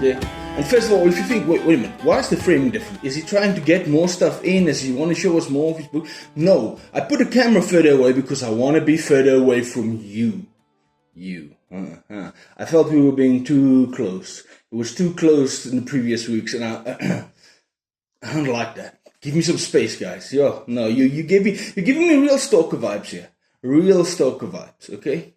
Yeah. And first of all, if you think, wait a minute, why is the framing different? Is he trying to get more stuff in? Does he want to show us more of his book? No, I put the camera further away because I want to be further away from you. I felt we were being too close. It was too close in the previous weeks, and I don't like that. Give me some space, guys. You're giving me real stalker vibes here. Real stalker vibes, okay?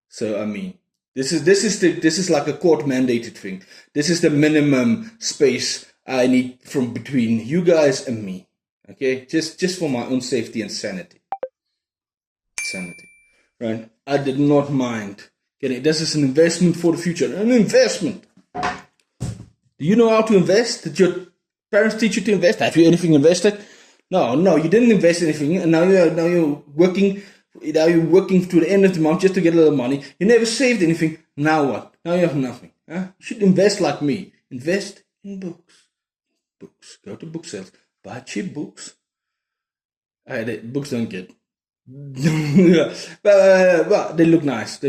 So I mean, this is like a court mandated thing. This is the minimum space I need from between you guys and me. Okay? Just for my own safety and sanity. Right? I did not mind getting this is an investment for the future. An investment. Do you know how to invest? Did your parents teach you to invest? Have you anything invested? No, you didn't invest anything, and now you're working. Now you're working to the end of the month just to get a little money. You never saved anything. Now what? Now you have nothing. Huh? You should invest like me. Invest in books. Go to book sales. Buy cheap books. Books don't get. but they look nice.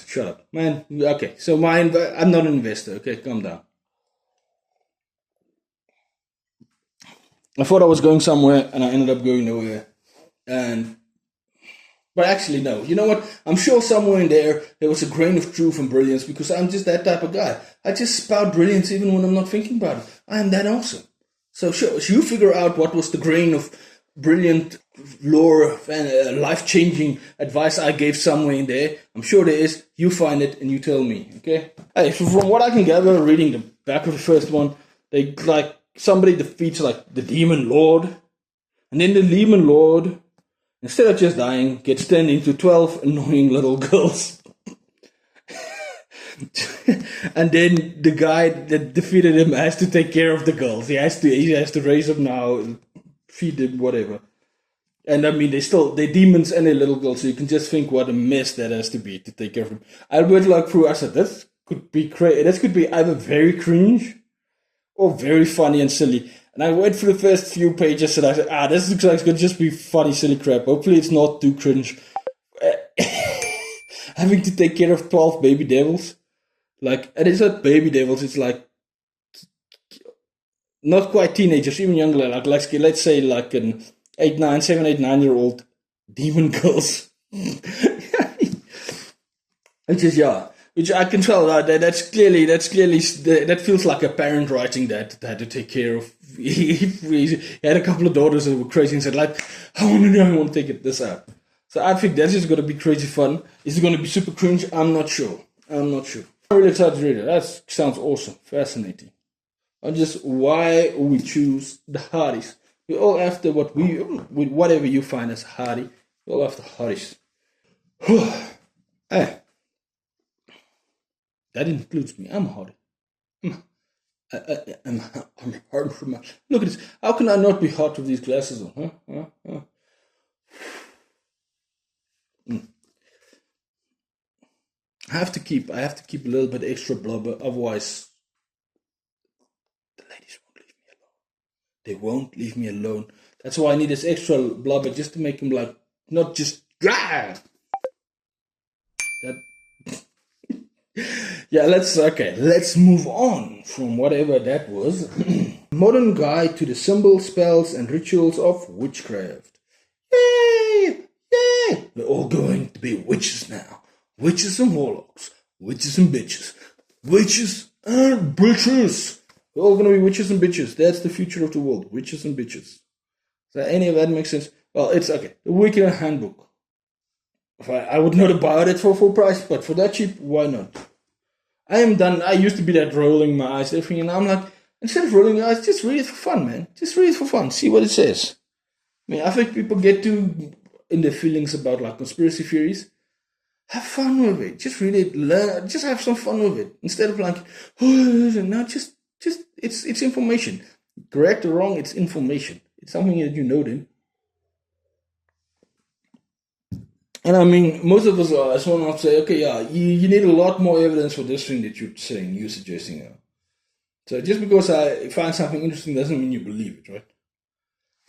Shut up, man. Okay, so I'm not an investor. Okay, calm down. I thought I was going somewhere, and I ended up going nowhere. But actually, no. You know what? I'm sure somewhere in there was a grain of truth and brilliance, because I'm just that type of guy. I just spout brilliance even when I'm not thinking about it. I am that awesome. So sure, you figure out what was the grain of brilliant lore and life-changing advice I gave somewhere in there. I'm sure there is. You find it and you tell me, okay? Hey, so from what I can gather, reading the back of the first one, they somebody defeats the demon lord, and then the demon lord, instead of just dying, gets turned into 12 annoying little girls. And then the guy that defeated him has to take care of the girls. He has to raise them now, feed them, whatever. And I mean, they're demons and they're little girls, so you can just think what a mess that has to be to take care of them. I went through, I said, this could be crazy. This could be either very cringe or very funny and silly. And I went through the first few pages and I said, this looks like it's going to just be funny, silly crap. Hopefully it's not too cringe. Having to take care of 12 baby devils. And it's not baby devils, it's not quite teenagers, even younger, let's say an 7, 8, 9-year-old demon girls. Which I can tell that's clearly that feels like a parent writing that had to take care of. He had a couple of daughters that were crazy and said I want to take this out. So I think that's just going to be crazy fun. Is it going to be super cringe? I'm not sure. I'm really excited to read it. That sounds awesome, fascinating. Just why we choose the hotties. We're all after whatever you find as hottie. We're all after hotties. Hey. That includes me. I'm a hottie. I'm hard for my. Look at this. How can I not be hot with these glasses on? Huh? I have to keep a little bit extra blubber, otherwise the ladies won't leave me alone. They won't leave me alone. That's why I need this extra blubber, just to make them not just that. Yeah, let's move on from whatever that was. Modern guide to the symbols, spells, and rituals of witchcraft. Yay! We're all going to be witches now. Witches and warlocks. Witches and bitches. Witches and bitches. We're all going to be witches and bitches. That's the future of the world. Witches and bitches. Does any of that make sense? Well, it's okay. The Wiccan Handbook. I would not buy it for full price, but for that cheap, why not? I am done. I used to be that rolling my eyes, everything, and I'm like, instead of rolling your eyes, just read it for fun, man. Just read it for fun. See what it says. I mean, I think people get too in their feelings about conspiracy theories. Have fun with it. Just read it. Learn. Just have some fun with it. Instead of no, just it's information. Correct or wrong, it's information. It's something that you know then. And I mean, most of us are, I just want to say, okay, yeah, you need a lot more evidence for this thing that you're suggesting. So just because I find something interesting doesn't mean you believe it, right?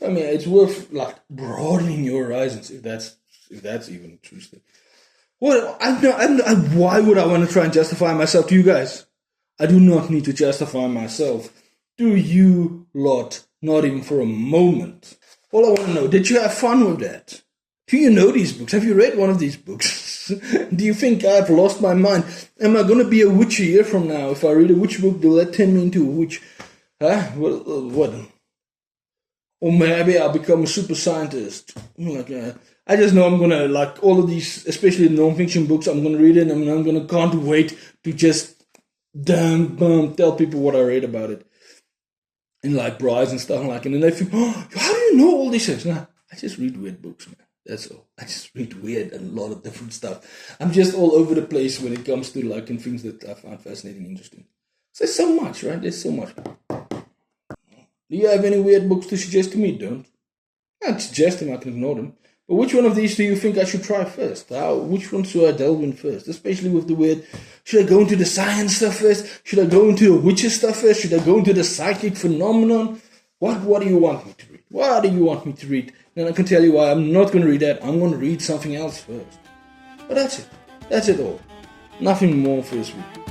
I mean, it's worth broadening your horizons if that's even true. Well, why would I want to try and justify myself to you guys? I do not need to justify myself. Do you lot? Not even for a moment. All I want to know, did you have fun with that? Do you know these books? Have you read one of these books? Do you think I've lost my mind? Am I going to be a witch a year from now? If I read a witch book, will that turn me into a witch? Huh? What? Or maybe I'll become a super scientist. I just know I'm going to, like all of these, especially non-fiction books, I'm going to read it and I'm going to can't wait to just tell people what I read about it. In like brides and stuff like, and then they think, oh, how do you know all these things? Nah, I just read weird books, man. That's all. I just read weird and a lot of different stuff. I'm just all over the place when it comes to like and things that I find fascinating and interesting. So there's so much, right? There's so much. Do you have any weird books to suggest to me? Don't. I'd suggest them, I can ignore them. But which one of these do you think I should try first? Which one should I delve in first? Especially with the weird. Should I go into the science stuff first? Should I go into the witches stuff first? Should I go into the psychic phenomenon? What do you want me to read? What do you want me to read? Then I can tell you why I'm not going to read that. I'm going to read something else first. But that's it. That's it all. Nothing more for this week.